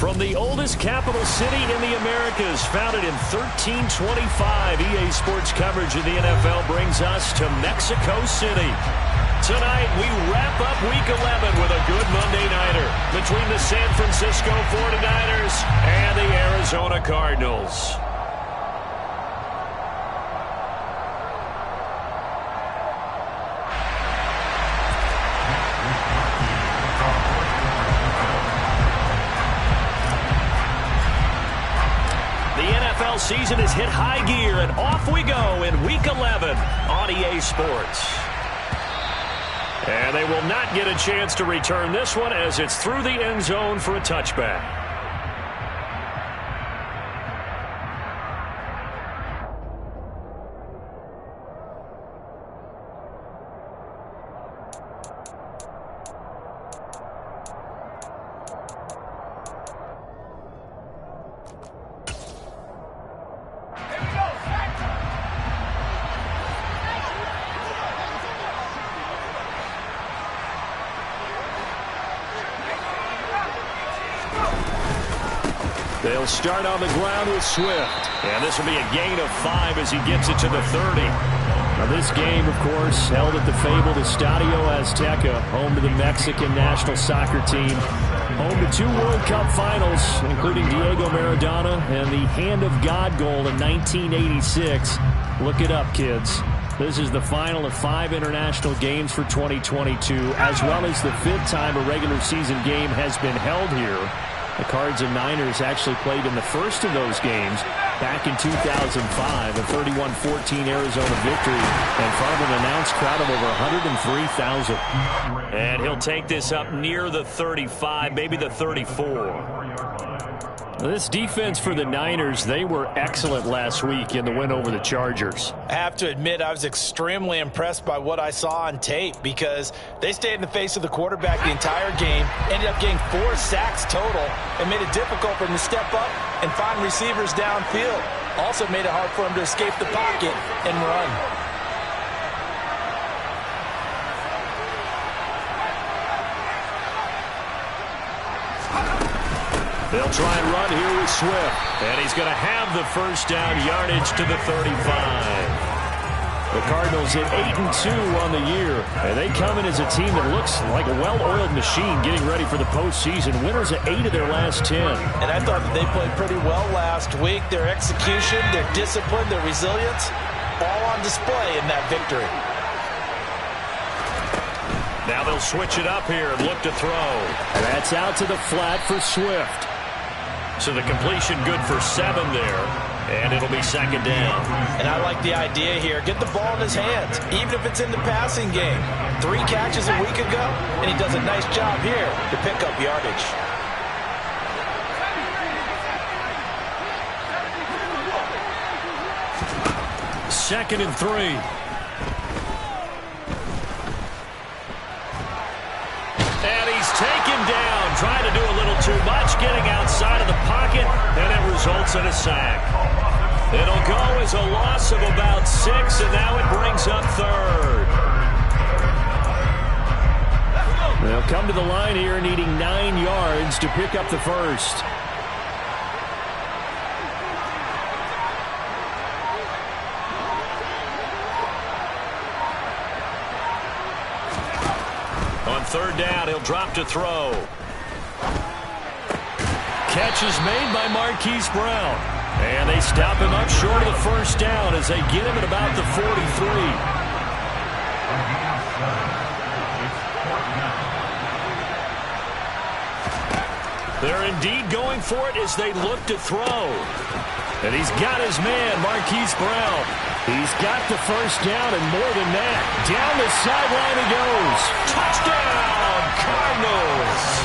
From the oldest capital city in the Americas, founded in 1325, EA Sports coverage of the NFL brings us to Mexico City. Tonight, we wrap up Week 11 with a good Monday nighter between the San Francisco 49ers and the Arizona Cardinals. Season has hit high gear, and off we go in Week 11 on EA Sports. And they will not get a chance to return this one as it's through the end zone for a touchback. They'll start on the ground with Swift. And this will be a gain of 5 as he gets it to the 30. Now this game, of course, held at the fabled Estadio Azteca, home to the Mexican national soccer team. Home to 2 World Cup finals, including Diego Maradona and the Hand of God goal in 1986. Look it up, kids. This is the final of 5 international games for 2022, as well as the 5th time a regular season game has been held here. The Cards and Niners actually played in the first of those games back in 2005, a 31-14 Arizona victory in front of an announced crowd of over 103,000. And he'll take this up near the 35, maybe the 34. This defense for the Niners, they were excellent last week in the win over the Chargers. I have to admit, I was extremely impressed by what I saw on tape because they stayed in the face of the quarterback the entire game, ended up getting 4 sacks total, and made it difficult for him to step up and find receivers downfield. Also made it hard for him to escape the pocket and run. They'll try and run here with Swift. And he's going to have the first down yardage to the 35. The Cardinals at 8-2 on the year. And they come in as a team that looks like a well-oiled machine getting ready for the postseason. Winners at 8 of their last 10. And I thought that they played pretty well last week. Their execution, their discipline, their resilience, all on display in that victory. Now they'll switch it up here and look to throw. And that's out to the flat for Swift. So the completion good for 7 there, and it'll be 2nd down. And I like the idea here. Get the ball in his hands, even if it's in the passing game. 3 catches a week ago, and he does a nice job here to pick up yardage. Second and 3. Taken down, trying to do a little too much, getting outside of the pocket, and it results in a sack. It'll go as a loss of about 6, and now it brings up 3rd. They'll come to the line here needing 9 yards to pick up the first. On 3rd down, he'll drop to throw. Catch is made by Marquise Brown. And they stop him up short of the first down as they get him at about the 43. They're indeed going for it as they look to throw. And he's got his man, Marquise Brown. He's got the first down and more than that. Down the sideline he goes. Touchdown, Cardinals.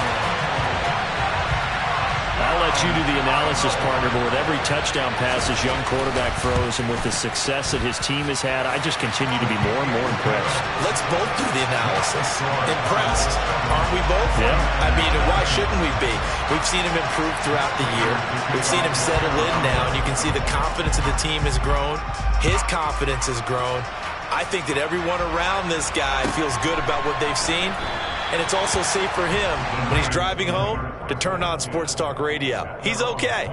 I'll let you do the analysis, partner, but with every touchdown pass his young quarterback throws and with the success that his team has had, I just continue to be more and more impressed. Let's both do the analysis. Impressed. Aren't we both? Yeah. I mean, why shouldn't we be? We've seen him improve throughout the year. We've seen him settle in now, and you can see the confidence of the team has grown. His confidence has grown. I think that everyone around this guy feels good about what they've seen. and it's also safe for him when he's driving home to turn on Sports Talk Radio. He's okay.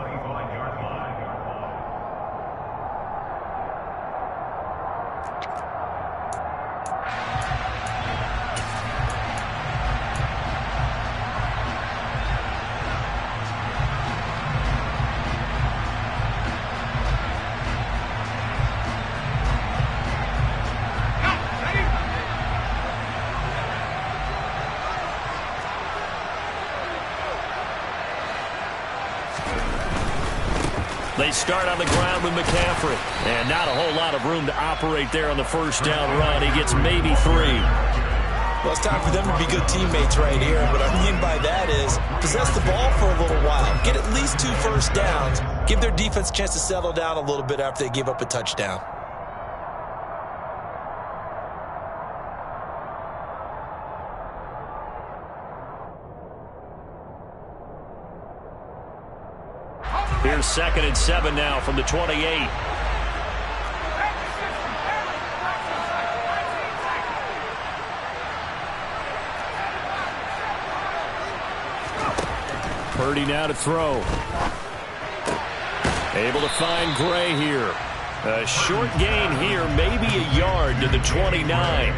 They start on the ground with McCaffrey. And not a whole lot of room to operate there on the first down run. He gets maybe 3. Well, it's time for them to be good teammates right here. And what I mean by that is possess the ball for a little while. Get at least 2 first downs. Give their defense a chance to settle down a little bit after they give up a touchdown. Here's 2nd and 7 now from the 28. Purdy now to throw. Able to find Gray here. A short gain here, maybe a yard to the 29.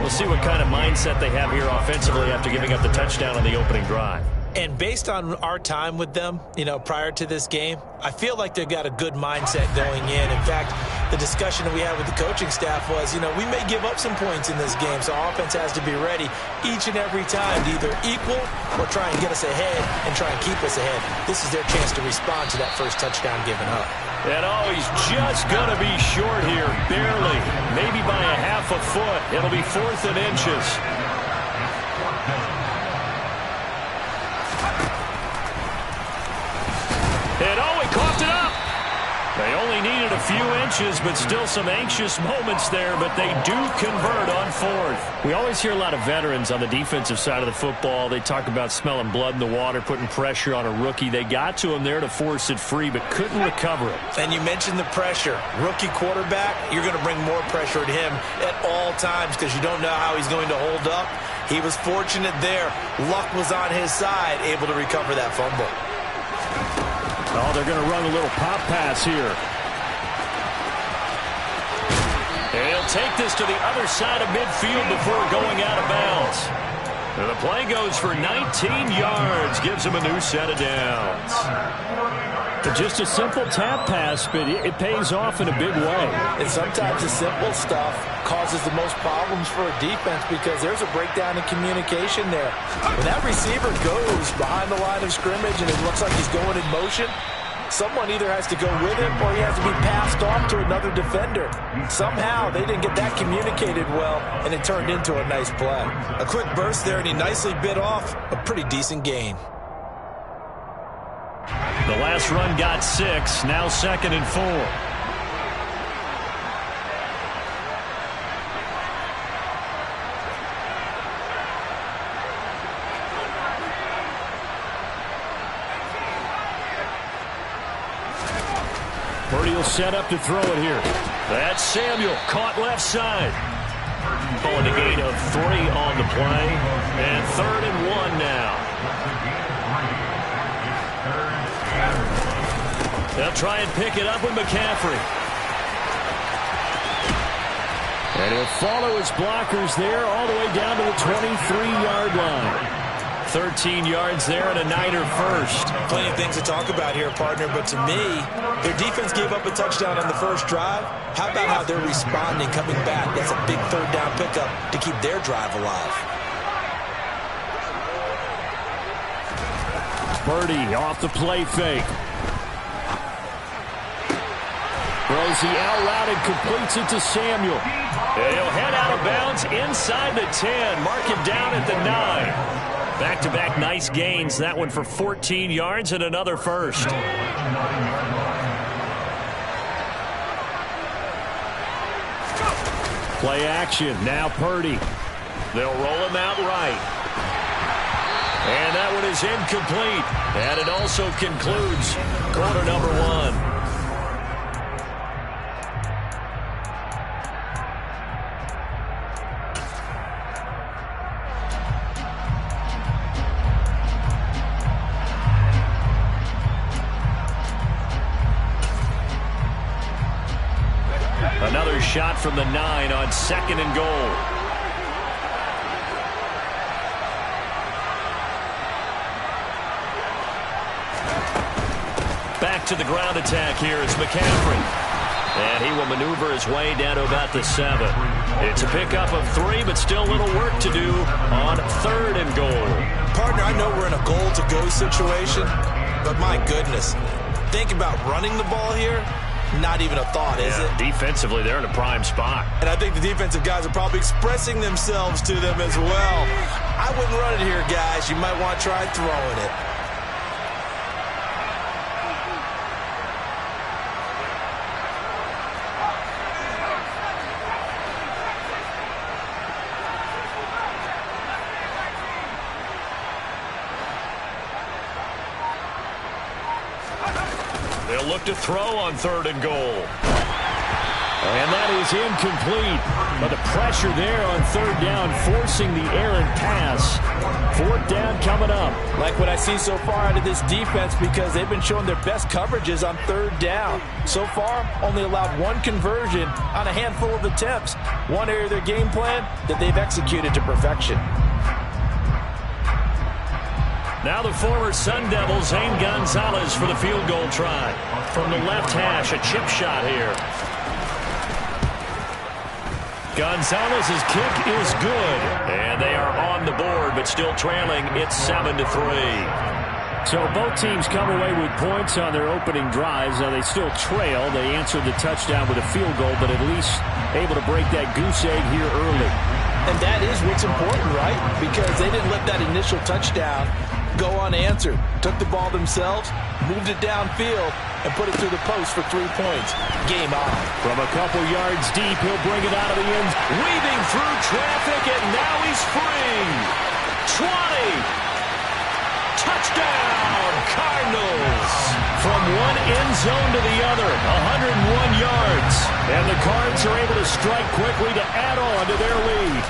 We'll see what kind of mindset they have here offensively after giving up the touchdown on the opening drive. And based on our time with them, prior to this game, I feel like they've got a good mindset going in. In fact, the discussion that we had with the coaching staff was, we may give up some points in this game, so offense has to be ready each and every time to either equal or try and get us ahead and try and keep us ahead. This is their chance to respond to that first touchdown given up. And he's just going to be short here, barely, maybe by a half a foot. It'll be 4th and inches. And he coughed it up. They only needed a few inches, but still some anxious moments there, but they do convert on 4th. We always hear a lot of veterans on the defensive side of the football. They talk about smelling blood in the water, putting pressure on a rookie. They got to him there to force it free, but couldn't recover it. And you mentioned the pressure. Rookie quarterback, you're going to bring more pressure at him at all times because you don't know how he's going to hold up. He was fortunate there. Luck was on his side, able to recover that fumble. Oh, they're going to run a little pop pass here. And he'll take this to the other side of midfield before going out of bounds. And the play goes for 19 yards, gives him a new set of downs. Just a simple tap pass, but it pays off in a big way. And sometimes the simple stuff causes the most problems for a defense because there's a breakdown in communication there. When that receiver goes behind the line of scrimmage and it looks like he's going in motion, someone either has to go with him or he has to be passed off to another defender. Somehow they didn't get that communicated well, and it turned into a nice play. A quick burst there, and he nicely bit off a pretty decent gain. The last run got 6, now 2nd and 4. Purdy will set up to throw it here. That's Samuel, caught left side. Pulling a gain of 3 on the play, and 3rd and 1 now. They'll try and pick it up with McCaffrey. And he'll follow his blockers there all the way down to the 23-yard line. 13 yards there and a Niner first. Plenty of things to talk about here, partner, but to me, their defense gave up a touchdown on the first drive. How about how they're responding, coming back? That's a big 3rd down pickup to keep their drive alive. Purdy off the play fake. Throws the out route and completes it to Samuel. And he'll head out of bounds inside the 10. Mark him down at the 9. Back-to-back nice gains. That one for 14 yards and another first. Play action. Now Purdy. They'll roll him out right. And that one is incomplete. And it also concludes quarter number 1. Another shot from the 9 on 2nd and goal. Back to the ground attack here. It's McCaffrey. And he will maneuver his way down to about the 7. It's a pickup of 3, but still a little work to do on 3rd and goal. Partner, I know we're in a goal-to-go situation, but my goodness, think about running the ball here. Not even a thought, is it? Defensively, they're in a prime spot. And I think the defensive guys are probably expressing themselves to them as well. I wouldn't run it here, guys. You might want to try throwing it. They'll look to throw on 3rd and goal. And that is incomplete. But the pressure there on 3rd down, forcing the errant pass. 4th down coming up. Like what I see so far out of this defense, because they've been showing their best coverages on 3rd down. So far, only allowed 1 conversion on a handful of attempts. One area of their game plan that they've executed to perfection. Now the former Sun Devil, Zane Gonzalez, for the field goal try. From the left hash, a chip shot here. Gonzalez's kick is good. And they are on the board, but still trailing. It's 7-3. So both teams come away with points on their opening drives. Now they still trail. They answered the touchdown with a field goal, but at least able to break that goose egg here early. And that is what's important, right? Because they didn't let that initial touchdown go unanswered. Took the ball themselves, moved it downfield, and put it through the post for 3 points. Game on. From a couple yards deep, he'll bring it out of the end. Weaving through traffic, and now he's free. 20. Touchdown, Cardinals. From one end zone to the other, 101 yards. And the Cards are able to strike quickly to add on to their lead.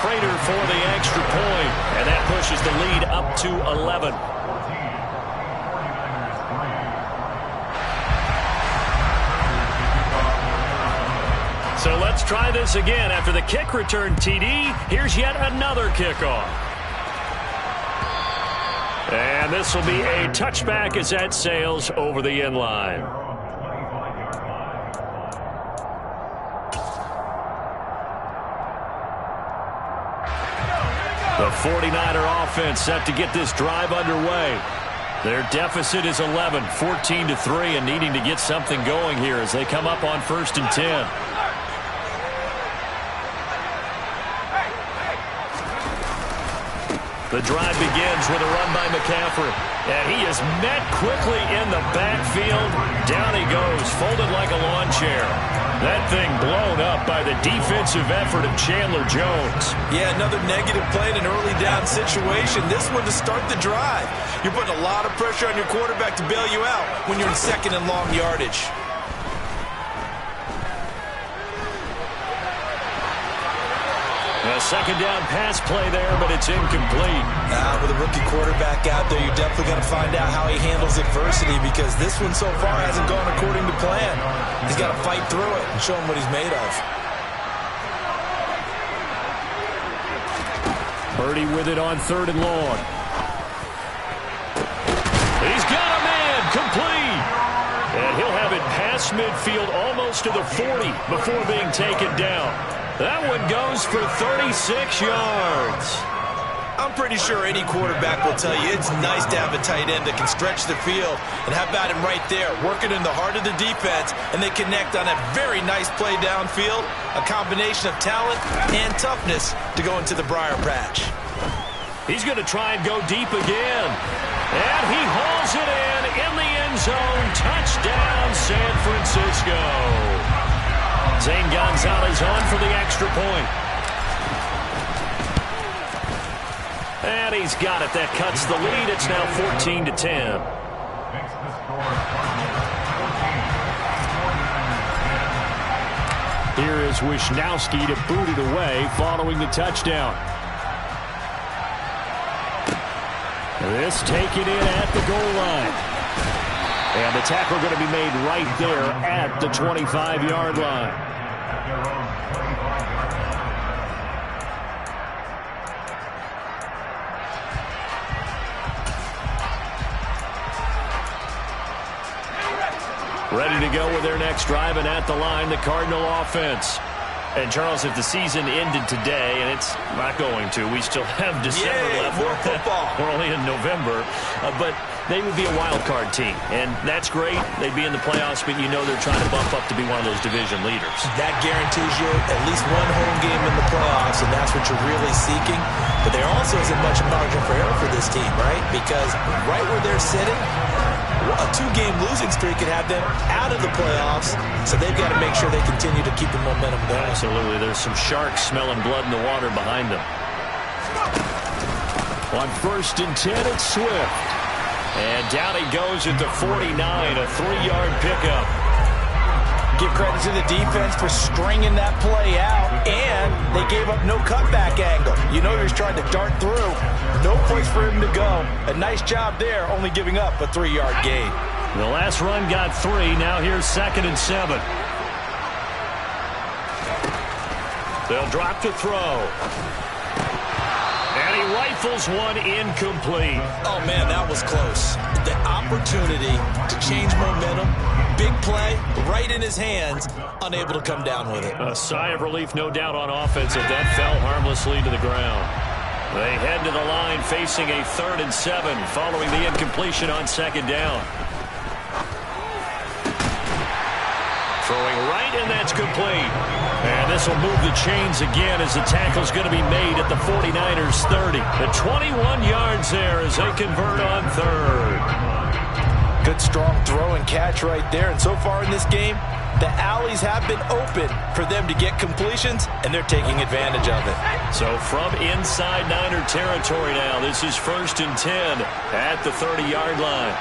Prater for the extra point, and that pushes the lead up to 11. So let's try this again. After the kick return TD, here's yet another kickoff. And this will be a touchback as that sails over the end line. The 49er offense set to get this drive underway. Their deficit is 11, 14-3, and needing to get something going here as they come up on 1st and 10. The drive begins with a run by McCaffrey. And he is met quickly in the backfield. Down he goes, folded like a lawn chair. That thing blown up by the defensive effort of Chandler Jones. Yeah, another negative play in an early down situation. This one to start the drive. You're putting a lot of pressure on your quarterback to bail you out when you're in 2nd and long yardage. A 2nd down pass play there, but it's incomplete. With a rookie quarterback out there, you're definitely going to find out how he handles adversity, because this one so far hasn't gone according to plan. He's got to fight through it and show him what he's made of. Purdy with it on 3rd and long. He's got a man, complete. And he'll have it past midfield almost to the 40 before being taken down. That one goes for 36 yards. I'm pretty sure any quarterback will tell you it's nice to have a tight end that can stretch the field. And how about him right there, working in the heart of the defense, and they connect on a very nice play downfield, a combination of talent and toughness to go into the briar patch. He's going to try and go deep again. And he hauls it in the end zone. Touchdown, San Francisco. Zane Gonzalez on for the extra point. And he's got it. That cuts the lead. It's now 14-10. Here is Wisnowski to boot it away following the touchdown. This taken in at the goal line. And the tackle going to be made right there at the 25-yard line. Ready to go with their next drive, and at the line, the Cardinal offense. And, Charles, if the season ended today, and it's not going to, we still have December left. More football. We're only in November. But they would be a wild card team, and that's great. They'd be in the playoffs, but you know they're trying to bump up to be one of those division leaders. That guarantees you at least one home game in the playoffs, and that's what you're really seeking. But there also isn't much margin for error for this team, right? Because right where they're sitting, a two-game losing streak could have them out of the playoffs, so they've got to make sure they continue to keep the momentum going. Absolutely. There's some sharks smelling blood in the water behind them. On 1st and 10, it's Swift. And down he goes at the 49, a 3-yard pickup. Give credit to the defense for stringing that play out, and they gave up no cutback angle. You know he was trying to dart through. No place for him to go. A nice job there, only giving up a 3-yard gain. The last run got 3. Now here's 2nd and 7. They'll drop to throw. And he rifles one incomplete. Oh, man, that was close. The opportunity to change momentum, big play, right in his hands, unable to come down with it. A sigh of relief, no doubt, on offense if that fell harmlessly to the ground. They head to the line facing a 3rd and 7 following the incompletion on 2nd down. Throwing right, and that's complete. And this will move the chains again as the tackle's going to be made at the 49ers 30. The 21 yards there as they convert on 3rd. Good, strong throw and catch right there. And so far in this game, the alleys have been open for them to get completions, and they're taking advantage of it. So from inside Niner territory now, this is 1st and 10 at the 30-yard line.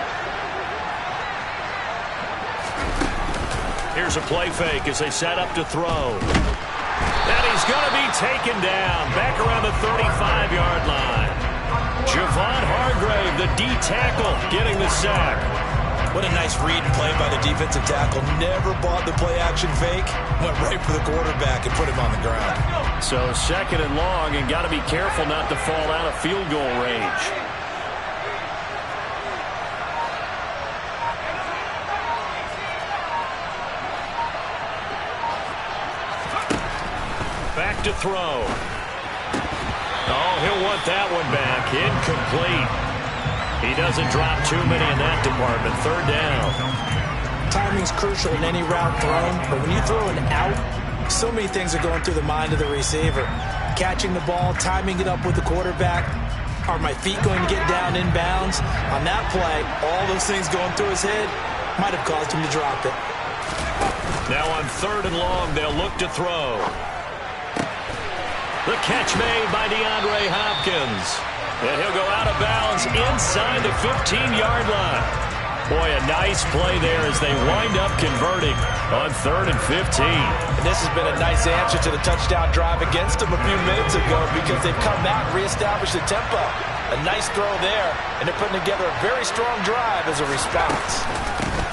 Here's a play fake as they set up to throw. And he's going to be taken down back around the 35-yard line. Javon Hargrave, the D tackle, getting the sack. What a nice read and play by the defensive tackle. Never bought the play-action fake. Went right for the quarterback and put him on the ground. So 2nd and long, and got to be careful not to fall out of field goal range. Back to throw. Oh, he'll want that one back. Incomplete. He doesn't drop too many in that department. 3rd down. Timing's crucial in any route thrown, but when you throw an out, so many things are going through the mind of the receiver. Catching the ball, timing it up with the quarterback. Are my feet going to get down in bounds? On that play, all those things going through his head might have caused him to drop it. Now on 3rd and long, they'll look to throw. The catch made by DeAndre Hopkins. And he'll go out of bounds inside the 15-yard line. Boy, a nice play there as they wind up converting on 3rd and 15. And this has been a nice answer to the touchdown drive against them a few minutes ago because they've come out and reestablished the tempo. A nice throw there, and they're putting together a very strong drive as a response.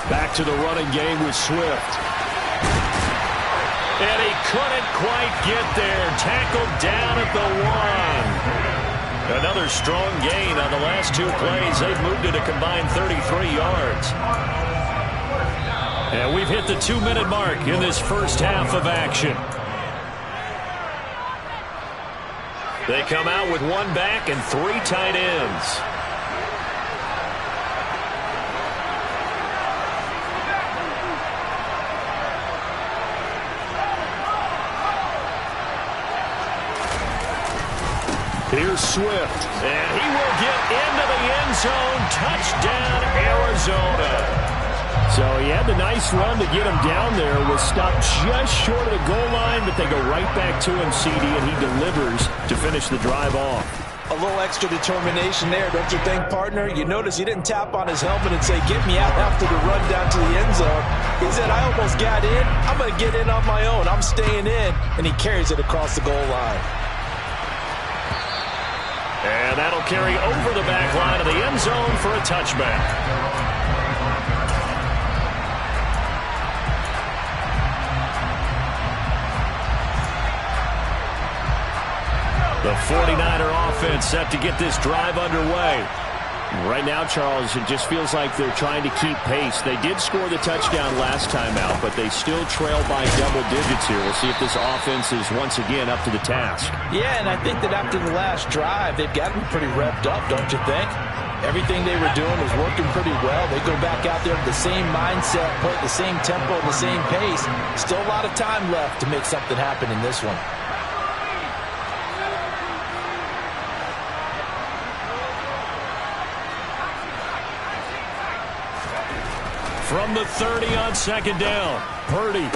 Back to the running game with Swift. And he couldn't quite get there. Tackled down at the 1. Another strong gain on the last 2 plays. They've moved it a combined 33 yards. And we've hit the 2-minute mark in this first half of action. They come out with 1 back and 3 tight ends. Here's Swift, and he will get into the end zone. Touchdown, Arizona. So he had the nice run to get him down there. Was stopped just short of the goal line, but they go right back to him, CD, and he delivers to finish the drive off. A little extra determination there, don't you think, partner? You notice he didn't tap on his helmet and say, get me out after the run down to the end zone. He said, I almost got in. I'm going to get in on my own. I'm staying in. And he carries it across the goal line. And that'll carry over the back line of the end zone for a touchback. The 49er offense set to get this drive underway. Right now, Charles, it just feels like they're trying to keep pace. They did score the touchdown last time out, but they still trail by double digits here. We'll see if this offense is once again up to the task. Yeah, and I think that after the last drive, they've got to be pretty revved up, don't you think? Everything they were doing was working pretty well. They go back out there with the same mindset, play at the same tempo, the same pace. Still a lot of time left to make something happen in this one. From the 30 on second down, Purdy.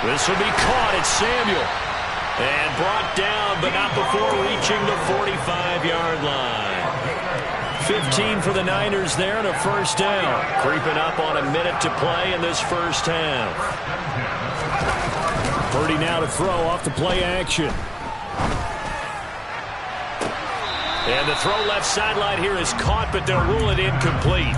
This will be caught. It's Samuel. And brought down, but not before reaching the 45-yard line. 15 for the Niners there and a first down. Creeping up on a minute to play in this first half. Purdy now to throw off the play action. And the throw left sideline here is caught, but they'll rule it incomplete.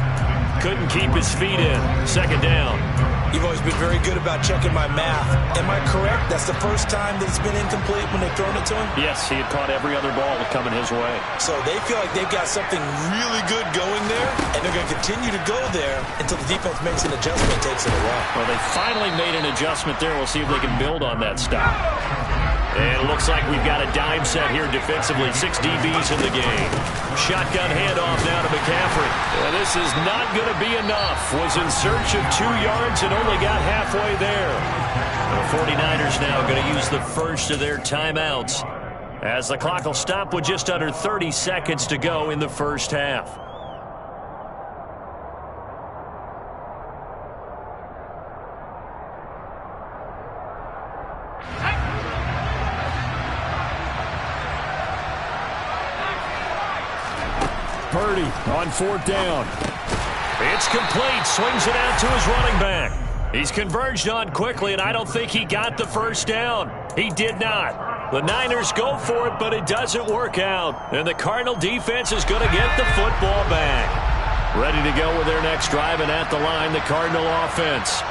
Couldn't keep his feet in. Second down. You've always been very good about checking my math. Am I correct? That's the first time that it's been incomplete when they've thrown it to him? Yes, he had caught every other ball coming his way. So they feel like they've got something really good going there, and they're going to continue to go there until the defense makes an adjustment and takes it away. Well, they finally made an adjustment there. We'll see if they can build on that stop. And it looks like we've got a dime set here defensively. 6 DBs in the game. Shotgun handoff now to McCaffrey. And this is not going to be enough. Was in search of 2 yards and only got halfway there. The 49ers now going to use the first of their timeouts, as the clock will stop with just under 30 seconds to go in the first half. Purdy on fourth down. It's complete. Swings it out to his running back. He's converged on quickly, and I don't think he got the first down. He did not. The Niners go for it, but it doesn't work out. And the Cardinal defense is going to get the football back. Ready to go with their next drive, and at the line, the Cardinal offense.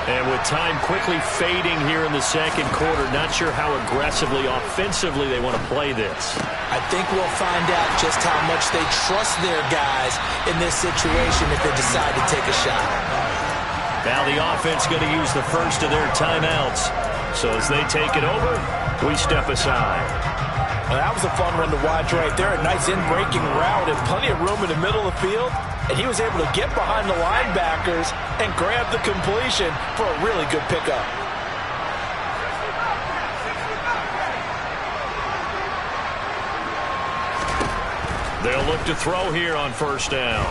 And with time quickly fading here in the second quarter, not sure how aggressively, offensively they want to play this. I think we'll find out just how much they trust their guys in this situation if they decide to take a shot. Now the offense going to use the first of their timeouts. So as they take it over, we step aside. Well, that was a fun one to watch right there. A nice in-breaking route and plenty of room in the middle of the field. And he was able to get behind the linebackers and grab the completion for a really good pickup. They'll look to throw here on first down.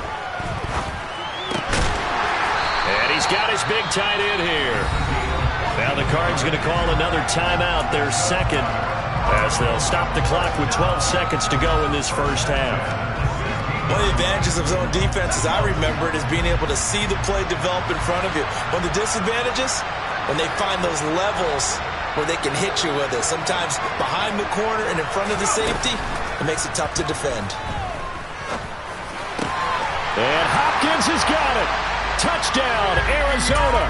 And he's got his big tight end here. Now the Cards going to call another timeout, their second, as they'll stop the clock with 12 seconds to go in this first half. One of the advantages of zone defense, as I remember it, is being able to see the play develop in front of you. One of the disadvantages, when they find those levels where they can hit you with it. Sometimes behind the corner and in front of the safety, it makes it tough to defend. And Hopkins has got it. Touchdown, Arizona.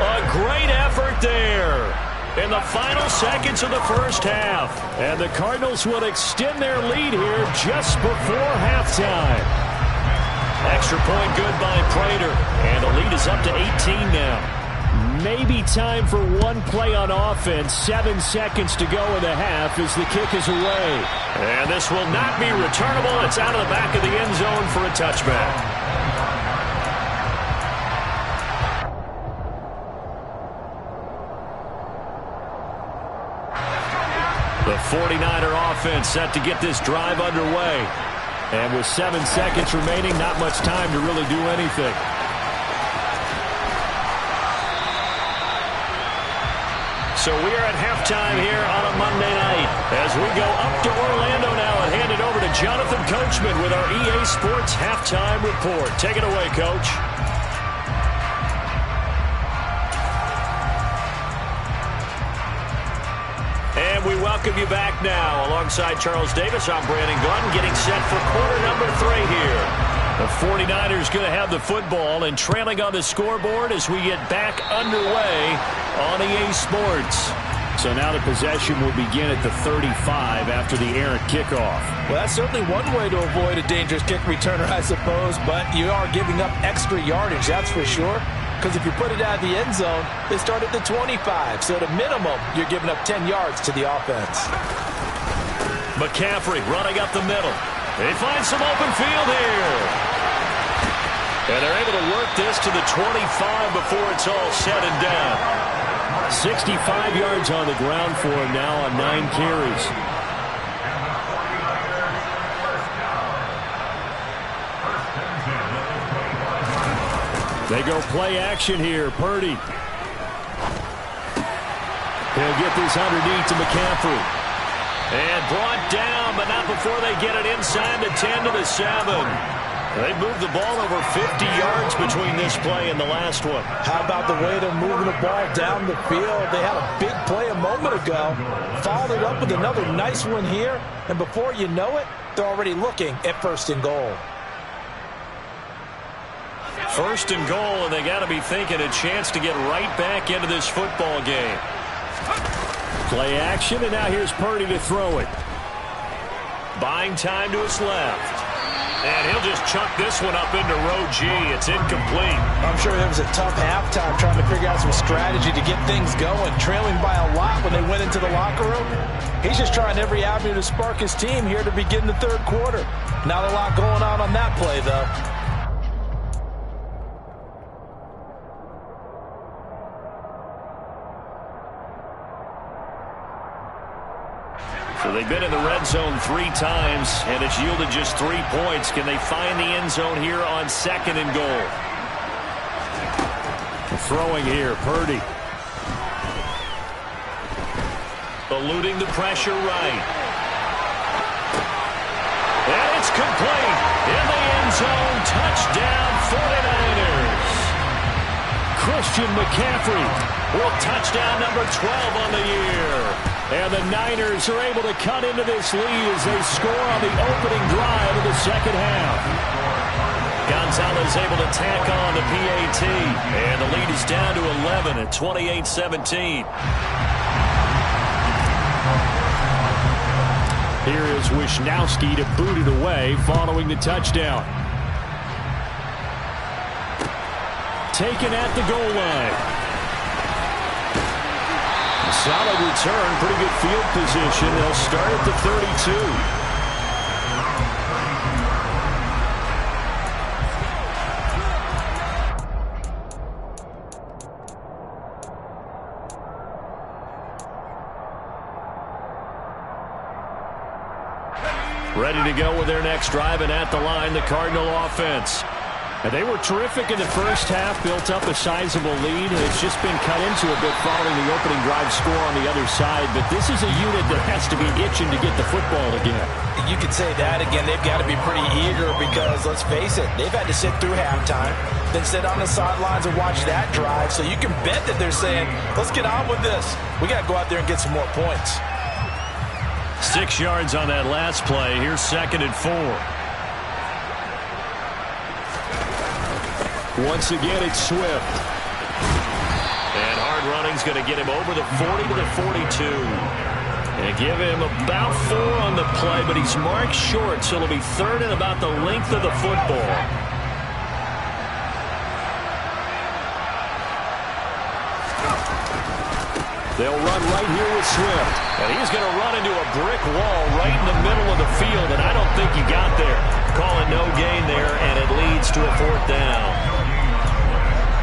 A great effort there in the final seconds of the first half. And the Cardinals will extend their lead here just before halftime. Extra point good by Prater. And the lead is up to 18 now. Maybe time for one play on offense. 7 seconds to go in the half as the kick is away. And this will not be returnable. It's out of the back of the end zone for a touchback. The 49er offense set to get this drive underway. And with 7 seconds remaining, not much time to really do anything. So we are at halftime here on a Monday night as we go up to Orlando now and hand it over to Jonathan Coachman with our EA Sports Halftime Report. Take it away, Coach. And we welcome you back now. Alongside Charles Davis, I'm Brandon Gordon, getting set for quarter number 3 here. The 49ers going to have the football and trailing on the scoreboard as we get back underway on EA Sports. So now the possession will begin at the 35 after the errant kickoff. Well, that's certainly one way to avoid a dangerous kick returner, I suppose, but you are giving up extra yardage, that's for sure. Because if you put it out of the end zone, they start at the 25. So at a minimum, you're giving up 10 yards to the offense. McCaffrey running up the middle. They find some open field here. And they're able to work this to the 25 before it's all said and done. 65 yards on the ground for him now on 9 carries. They go play action here. Purdy. He'll get this underneath to McCaffrey. And brought down, but not before they get it inside the 10 to the 7. They moved the ball over 50 yards between this play and the last one. How about the way they're moving the ball down the field? They had a big play a moment ago. Followed it up with another nice one here. And before you know it, they're already looking at first and goal. First and goal, and they got to be thinking a chance to get right back into this football game. Play action, and now here's Purdy to throw it. Buying time to his left. And he'll just chuck this one up into row G. It's incomplete. I'm sure there was a tough halftime trying to figure out some strategy to get things going, trailing by a lot when they went into the locker room. He's just trying every avenue to spark his team here to begin the third quarter. Not a lot going on that play, though. So they've been in the red zone 3 times, and it's yielded just 3 points. Can they find the end zone here on second and goal? Throwing here, Purdy. Eluding the pressure right. And it's complete. In the end zone, touchdown 49ers. Christian McCaffrey will touchdown number 12 on the year. And the Niners are able to cut into this lead as they score on the opening drive of the second half. Gonzalez able to tack on the PAT. And the lead is down to 11 at 28-17. Here is Wisnowski to boot it away following the touchdown. Taken at the goal line. Solid return, pretty good field position. They'll start at the 32. Ready to go with their next drive, and at the line, the Cardinal offense. And they were terrific in the first half, built up a sizable lead. It's just been cut into a bit following the opening drive score on the other side. But this is a unit that has to be itching to get the football again. You could say that again. They've got to be pretty eager because, let's face it, they've had to sit through halftime, then sit on the sidelines and watch that drive. So you can bet that they're saying, let's get on with this. We got to go out there and get some more points. 6 yards on that last play. Here's second and 4. Once again, it's Swift. And hard running's going to get him over the 40 to the 42. And give him about 4 on the play, but he's marked short, so it'll be third and about the length of the football. They'll run right here with Swift. And he's going to run into a brick wall right in the middle of the field, and I don't think he got there. Calling no gain there, and it leads to a 4th down.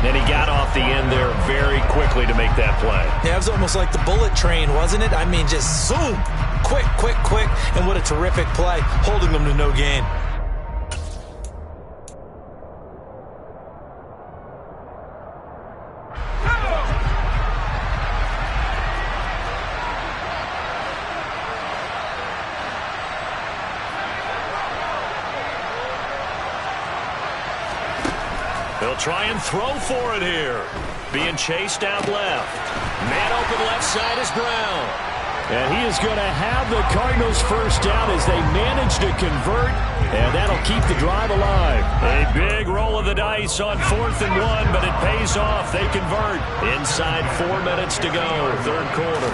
And he got off the end there very quickly to make that play. Yeah, it was almost like the bullet train, wasn't it? I mean, just zoom. Quick, quick, quick. And what a terrific play, holding them to no gain. They'll try and throw for it here. Being chased out left. Man open left side is Brown. And he is going to have the Cardinals first down as they manage to convert, and that'll keep the drive alive. A big roll of the dice on 4th and 1, but it pays off. They convert. Inside 4 minutes to go, third quarter.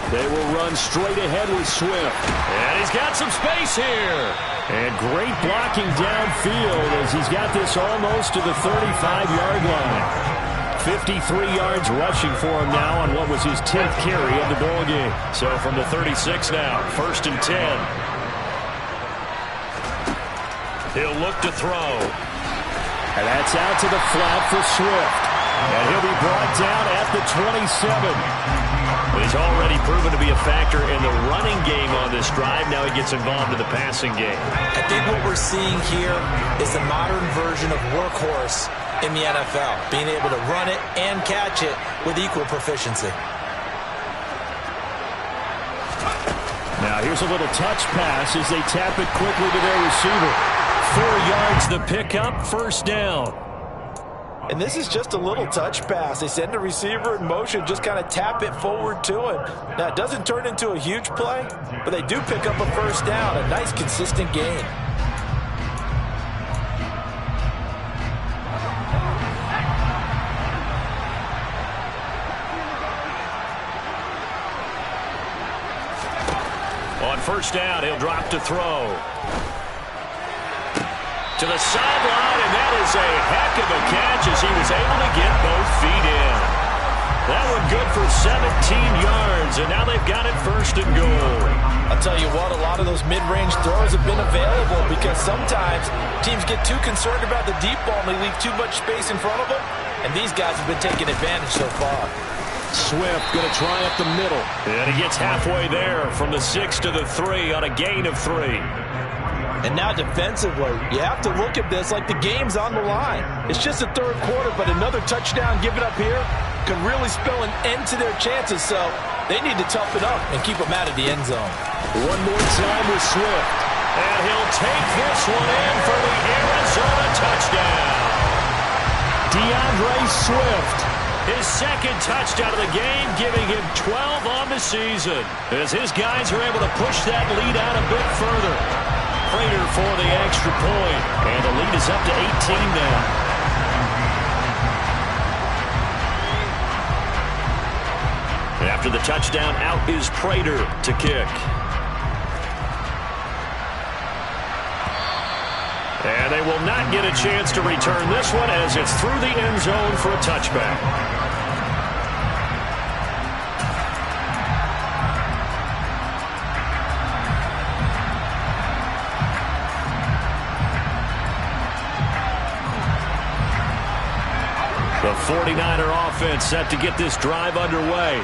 They will run straight ahead with Swift. And he's got some space here. And great blocking downfield as he's got this almost to the 35-yard line. 53 yards rushing for him now on what was his 10th carry of the ball game. So from the 36 now, 1st and 10. He'll look to throw. And that's out to the flat for Swift. And he'll be brought down at the 27. He's already proven to be a factor in the running game on this drive. Now he gets involved in the passing game. I think what we're seeing here is a modern version of workhorse in the NFL, being able to run it and catch it with equal proficiency. Now here's a little touch pass as they tap it quickly to their receiver. 4 yards the pickup, first down. And this is just a little touch pass. They send the receiver in motion, just kind of tap it forward to him. Now, it doesn't turn into a huge play, but they do pick up a first down, a nice, consistent gain. On first down, he'll drop to throw. To the sideline, and that is a heck of a catch as he was able to get both feet in. That one good for 17 yards, and now they've got it 1st and goal. I'll tell you what, a lot of those mid-range throws have been available because sometimes teams get too concerned about the deep ball and they leave too much space in front of them, and these guys have been taking advantage so far. Swift going to try up the middle, and he gets halfway there from the 6 to the 3 on a gain of 3. And now defensively, you have to look at this like the game's on the line. It's just the third quarter, but another touchdown given up here could really spell an end to their chances. So they need to toughen up and keep them out of the end zone. One more time with Swift. And he'll take this one in for the Arizona touchdown. DeAndre Swift, his 2nd touchdown of the game, giving him 12 on the season. As his guys are able to push that lead out a bit further. Prater for the extra point. And the lead is up to 18 now. And after the touchdown, out is Prater to kick. And they will not get a chance to return this one as it's through the end zone for a touchback. The 49er offense set to get this drive underway.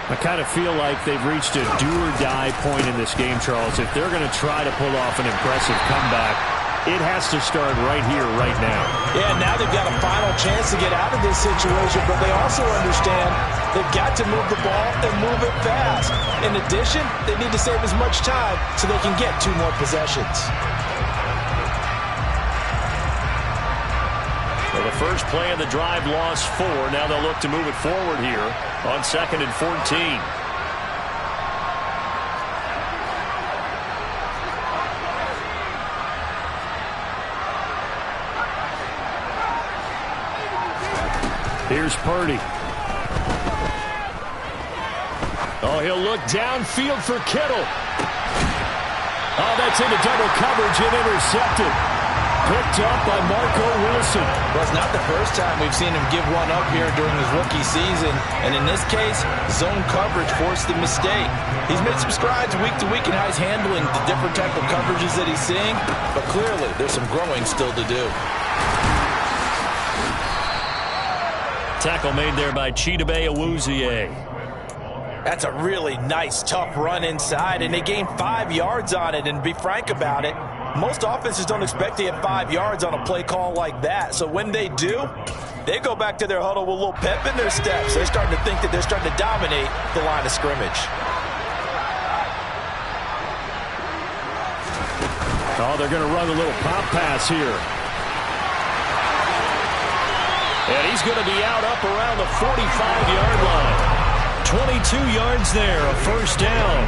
I kind of feel like they've reached a do-or-die point in this game, Charles. If they're going to try to pull off an impressive comeback, it has to start right here, right now. Yeah, now they've got a final chance to get out of this situation, but they also understand they've got to move the ball and move it fast. In addition, they need to save as much time so they can get 2 more possessions. Well, the first play of the drive lost 4. Now they'll look to move it forward here on 2nd and 14. Here's Purdy. Oh, he'll look downfield for Kittle. Oh, that's into double coverage and intercepted. Picked up by Marco Wilson. Well, it's not the first time we've seen him give one up here during his rookie season. And in this case, zone coverage forced the mistake. He's made some strides week to week in how he's handling the different type of coverages that he's seeing. But clearly, there's some growing still to do. Tackle made there by Chidobe Awuzie. That's a really nice, tough run inside, and they gained 5 yards on it. And to be frank about it, most offenses don't expect to get 5 yards on a play call like that. So when they do, they go back to their huddle with a little pep in their steps. They're starting to think that they're starting to dominate the line of scrimmage. Oh, they're going to run a little pop pass here. And he's going to be out up around the 45-yard line. 22 yards there, a first down.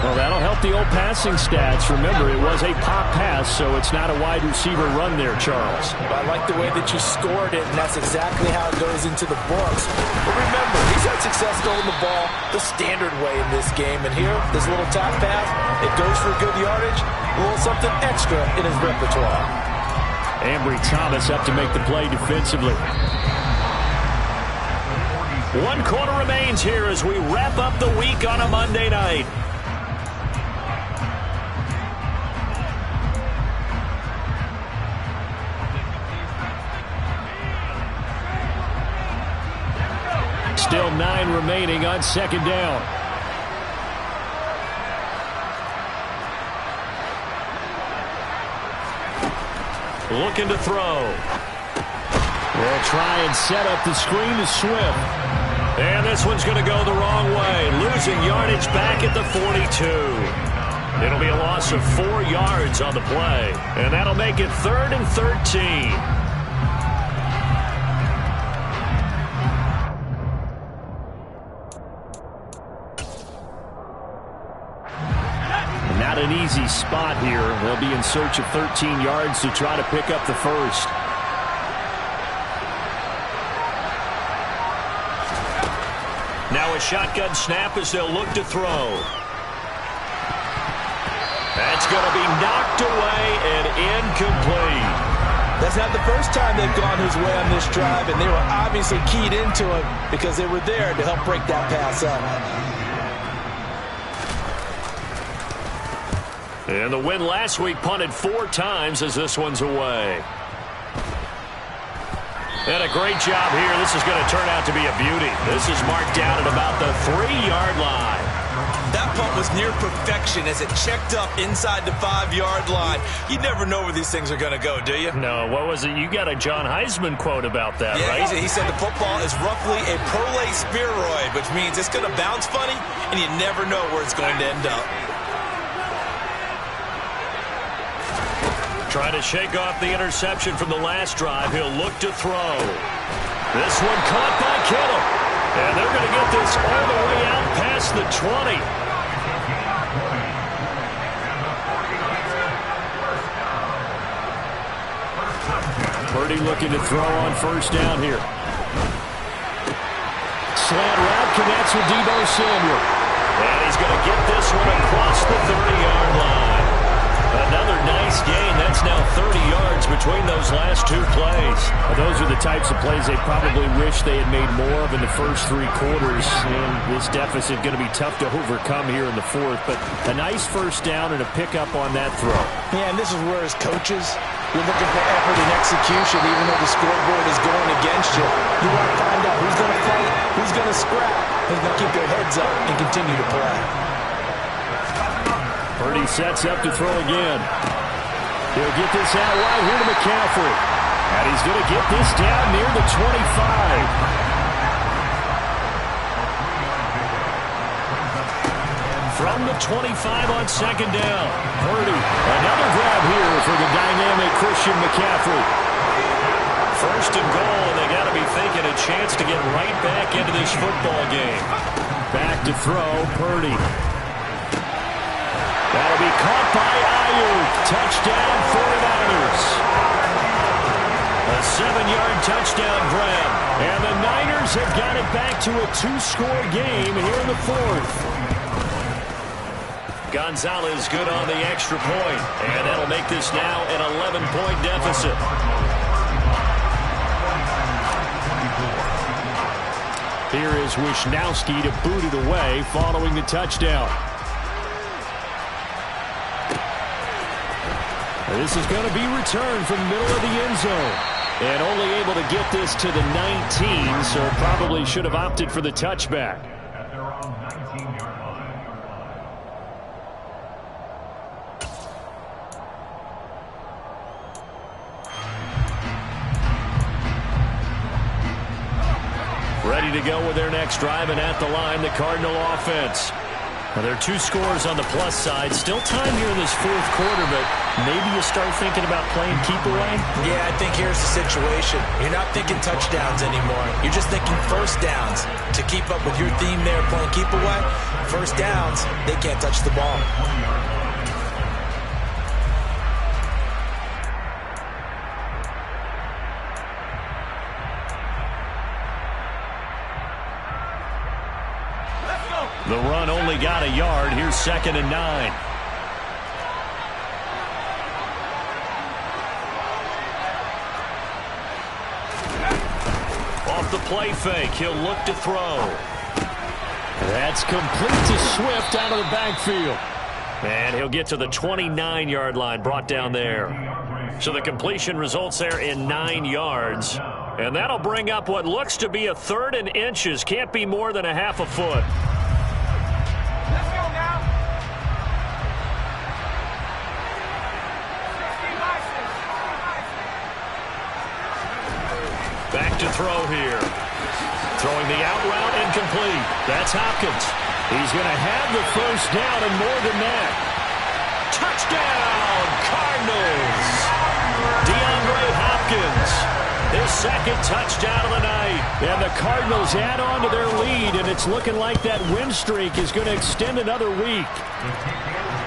Well, that'll help the old passing stats. Remember, it was a pop pass, so it's not a wide receiver run there, Charles. I like the way that you scored it, and that's exactly how it goes into the books. But remember, he's had success throwing the ball the standard way in this game. And here, this little top pass, it goes for good yardage, a little something extra in his repertoire. Ambry Thomas up to make the play defensively. 1 quarter remains here as we wrap up the week on a Monday night. Still 9 remaining on second down. Looking to throw. They'll try and set up the screen to Swift. And this one's going to go the wrong way. Losing yardage back at the 42. It'll be a loss of 4 yards on the play. And that'll make it 3rd and 13. Not an easy spot here. They'll be in search of 13 yards to try to pick up the first. Now a shotgun snap as they'll look to throw. That's going to be knocked away and incomplete. That's not the first time they've gone his way on this drive, and they were obviously keyed into it because they were there to help break that pass up. And the win last week punted 4 times as this one's away. And a great job here. This is going to turn out to be a beauty. This is marked down at about the 3-yard line. That punt was near perfection as it checked up inside the 5-yard line. You never know where these things are going to go, do you? No, what was it? You got a John Heisman quote about that, right? Yeah, he said the football is roughly a prolate spheroid, which means it's going to bounce funny, and you never know where it's going to end up. Trying to shake off the interception from the last drive. He'll look to throw. This one caught by Kittle. And they're going to get this all the way out past the 20. Purdy looking to throw on first down here. Slant route connects with Deebo Samuel. And he's going to get this one across the 30-yard line. Another nice gain. That's now 30 yards between those last 2 plays. Well, those are the types of plays they probably wish they had made more of in the first 3 quarters. And this deficit going to be tough to overcome here in the 4th. But a nice first down and a pickup on that throw. Yeah, and this is where as coaches, you're looking for effort and execution even though the scoreboard is going against you. You want to find out who's going to fight, who's going to scrap, who's going to keep their heads up and continue to play. Purdy sets up to throw again. He'll get this out wide here to McCaffrey. And he's going to get this down near the 25. From the 25 on second down. Purdy, another grab here for the dynamic Christian McCaffrey. First and goal, and they got to be thinking a chance to get right back into this football game. Back to throw, Purdy. That'll be caught by Ayuk. Touchdown, 49ers. A 7-yard touchdown grab. And the Niners have got it back to a 2-score game here in the 4th. Gonzalez good on the extra point. And that'll make this now an 11-point deficit. Here is Wisnowski to boot it away following the touchdown. This is going to be returned from the middle of the end zone. And only able to get this to the 19, so probably should have opted for the touchback. Ready to go with their next drive, and at the line, the Cardinal offense. Well, there are two scores on the plus side. Still time here in this fourth quarter, but maybe you start thinking about playing keep away? Yeah, I think here's the situation. You're not thinking touchdowns anymore. You're just thinking first downs. To keep up with your theme there, playing keep away, first downs, they can't touch the ball. The run only got a yard. Here's 2nd and 9. Off the play fake. He'll look to throw. That's complete to Swift out of the backfield. And he'll get to the 29-yard line, brought down there. So the completion results there in 9 yards. And that'll bring up what looks to be a 3rd and inches. Can't be more than a half a foot. Back to throw here. Throwing the out route incomplete. That's Hopkins. He's going to have the first down and more than that. Touchdown, Cardinals. DeAndre Hopkins. His 2nd touchdown of the night. And the Cardinals add on to their lead, and it's looking like that win streak is going to extend another week.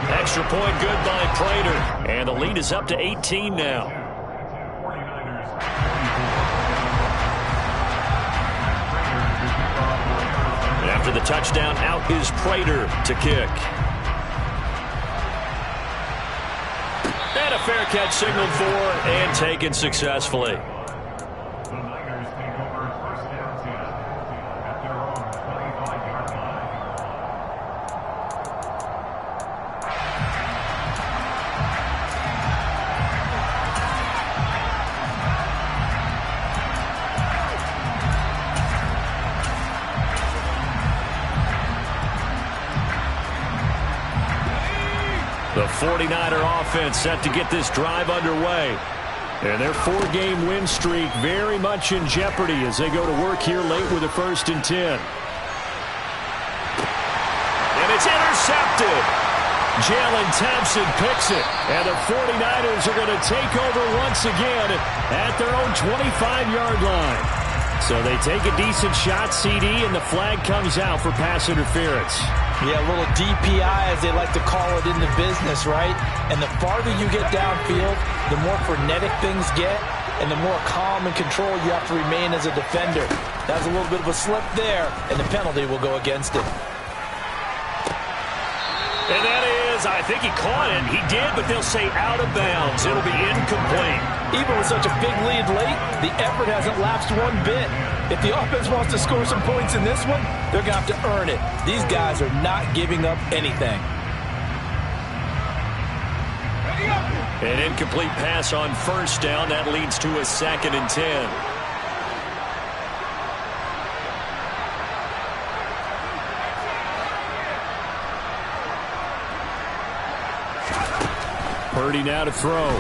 Extra point good by Prater. And the lead is up to 18 now. After the touchdown, out is Prater to kick. And a fair catch signaled for and taken successfully. The 49er offense set to get this drive underway. And their 4-game win streak very much in jeopardy as they go to work here late with a 1st and 10. And it's intercepted. Jalen Thompson picks it. And the 49ers are going to take over once again at their own 25-yard line. So they take a decent shot, CD, and the flag comes out for pass interference. Yeah, a little DPI, as they like to call it in the business, right? And the farther you get downfield, the more frenetic things get, and the more calm and control you have to remain as a defender. That's a little bit of a slip there, and the penalty will go against it. And that is, I think he caught it. He did, but they'll say out of bounds. It'll be incomplete. Even with such a big lead late, the effort hasn't lapsed one bit. If the offense wants to score some points in this one, they're going to have to earn it. These guys are not giving up anything. An incomplete pass on 1st down. That leads to a 2nd and 10. Purdy now to throw.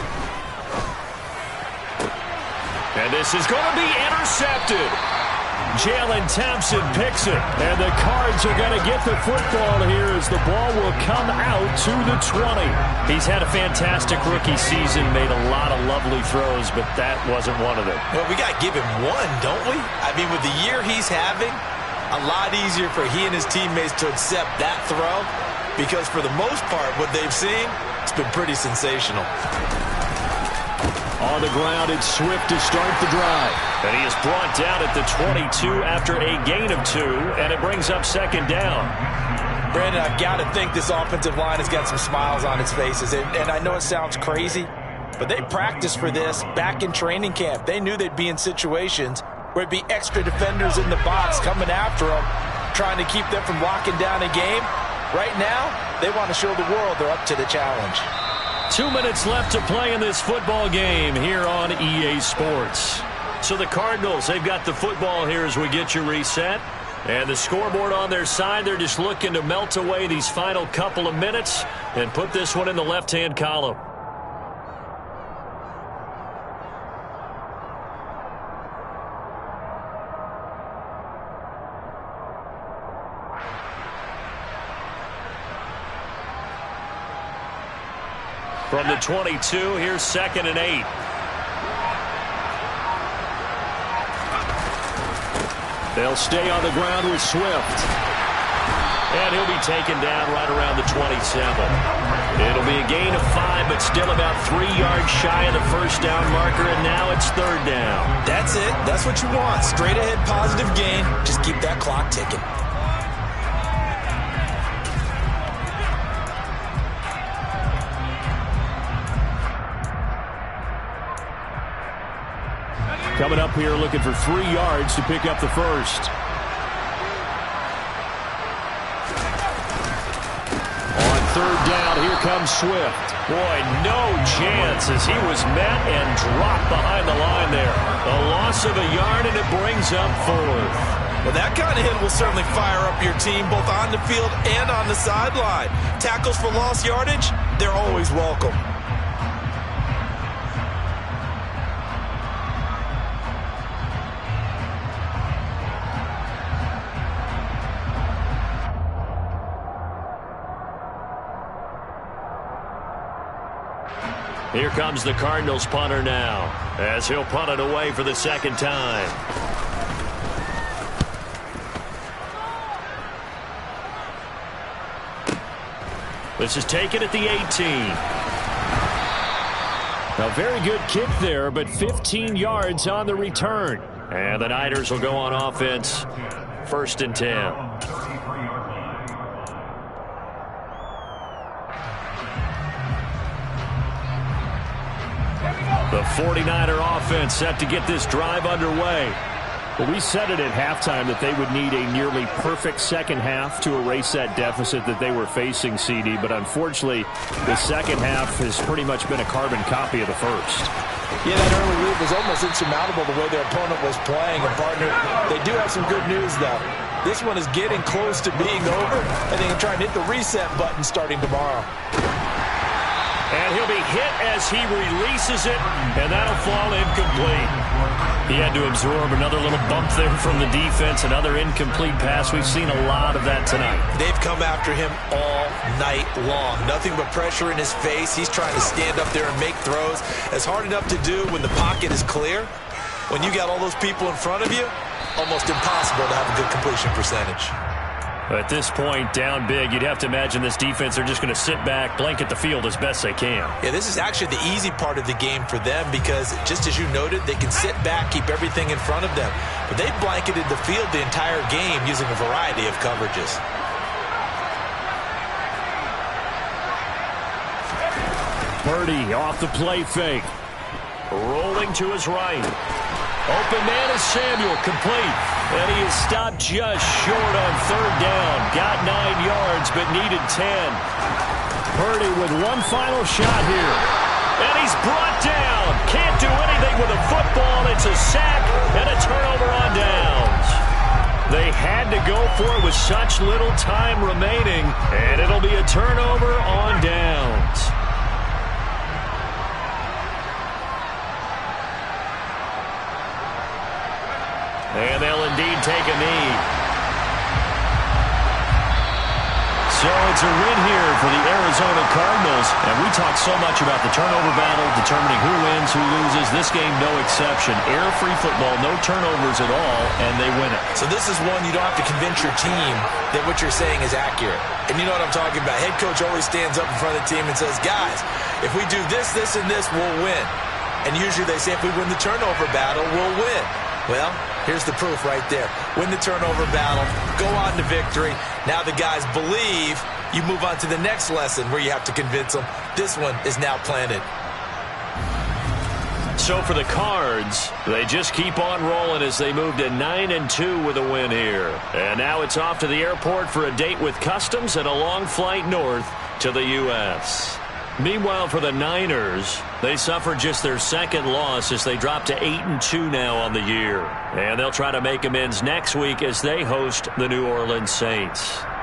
And this is going to be intercepted. Jalen Thompson picks it. And the Cards are going to get the football here as the ball will come out to the 20. He's had a fantastic rookie season, made a lot of lovely throws, but that wasn't one of them. Well, we got to give him one, don't we? I mean, with the year he's having, a lot easier for he and his teammates to accept that throw because for the most part, what they've seen, it's been pretty sensational. On the ground, it's Swift to start the drive. And he is brought down at the 22 after a gain of 2, and it brings up 2nd down. Brandon, I've got to think this offensive line has got some smiles on its faces. And I know it sounds crazy, but they practiced for this back in training camp. They knew they'd be in situations where it'd be extra defenders in the box coming after them, trying to keep them from locking down a game. Right now, they want to show the world they're up to the challenge. 2 minutes left to play in this football game here on EA Sports. So the Cardinals, they've got the football here as we get you reset. And the scoreboard on their side, they're just looking to melt away these final couple of minutes and put this one in the left-hand column. From the 22, here's 2nd and 8. They'll stay on the ground with Swift. And he'll be taken down right around the 27. It'll be a gain of 5, but still about 3 yards shy of the first down marker, and now it's 3rd down. That's it. That's what you want. Straight ahead positive gain. Just keep that clock ticking. Coming up here looking for 3 yards to pick up the first. On 3rd down, here comes Swift. Boy, no chance as he was met and dropped behind the line there. A loss of a yard, and it brings up 4th. Well, that kind of hit will certainly fire up your team both on the field and on the sideline. Tackles for lost yardage, they're always welcome. Here comes the Cardinals punter now, as he'll punt it away for the 2nd time. This is taken at the 18. A very good kick there, but 15 yards on the return. And the Niners will go on offense, 1st and 10. The 49er offense set to get this drive underway. Well, we said it at halftime that they would need a nearly perfect second half to erase that deficit that they were facing, CD. But unfortunately, the second half has pretty much been a carbon copy of the first. Yeah, that early lead was almost insurmountable the way their opponent was playing. And, partner, they do have some good news, though. This one is getting close to being over, and they can try and hit the reset button starting tomorrow. And he'll be hit as he releases it, and that'll fall incomplete. He had to absorb another little bump there from the defense, another incomplete pass. We've seen a lot of that tonight. They've come after him all night long. Nothing but pressure in his face. He's trying to stand up there and make throws. It's hard enough to do when the pocket is clear. When you got all those people in front of you, almost impossible to have a good completion percentage. At this point, down big, you'd have to imagine this defense are just going to sit back, blanket the field as best they can. Yeah, this is actually the easy part of the game for them because, just as you noted, they can sit back, keep everything in front of them. But they've blanketed the field the entire game using a variety of coverages. Purdy off the play fake. Rolling to his right. Open man is Samuel, complete. And he is stopped just short on 3rd down. Got 9 yards, but needed 10. Purdy with one final shot here. And he's brought down. Can't do anything with a football. It's a sack and a turnover on downs. They had to go for it with such little time remaining. And it'll be a turnover on downs. And they'll indeed take a knee. So it's a win here for the Arizona Cardinals. And we talk so much about the turnover battle, determining who wins, who loses. This game, no exception. Air-free football, no turnovers at all, and they win it. So this is one you don't have to convince your team that what you're saying is accurate. And you know what I'm talking about. Head coach always stands up in front of the team and says, guys, if we do this, this, and this, we'll win. And usually they say if we win the turnover battle, we'll win. Well, here's the proof right there. Win the turnover battle, go on to victory. Now the guys believe. You move on to the next lesson where you have to convince them. This one is now planted. So for the Cards, they just keep on rolling as they move to 9-2 with a win here. And now it's off to the airport for a date with Customs and a long flight north to the U.S. Meanwhile, for the Niners, they suffered just their 2nd loss as they drop to 8-2 now on the year. And they'll try to make amends next week as they host the New Orleans Saints.